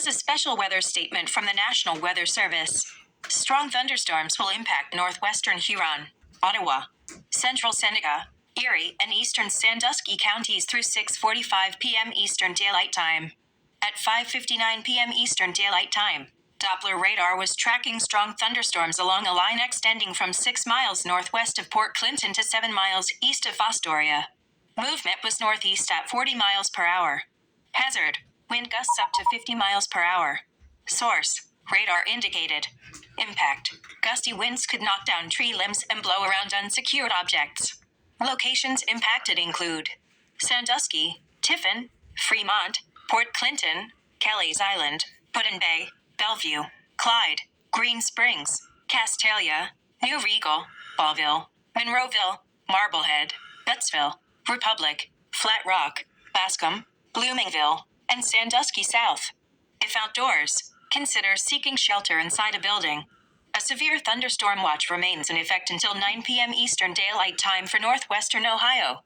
is a special weather statement from the National Weather Service. Strong thunderstorms will impact northwestern Huron, Ottawa, central Seneca, Erie, and eastern Sandusky counties through 6:45 p.m. Eastern Daylight Time. At 5:59 p.m. Eastern Daylight Time, Doppler radar was tracking strong thunderstorms along a line extending from 6 miles northwest of Port Clinton to 7 miles east of Fostoria. Movement was northeast at 40 miles per hour. Hazard: wind gusts up to 50 miles per hour. Source: radar indicated. Impact: gusty winds could knock down tree limbs and blow around unsecured objects. Locations impacted include Sandusky, Tiffin, Fremont, Port Clinton, Kelly's Island, Put-in-Bay, Bellevue, Clyde, Green Springs, Castalia, New Regal, Ballville, Monroeville, Marblehead, Bettsville, Republic, Flat Rock, Bascom, Bloomingville, and Sandusky South. If outdoors, consider seeking shelter inside a building. A severe thunderstorm watch remains in effect until 9 p.m. Eastern Daylight Time for northwestern Ohio.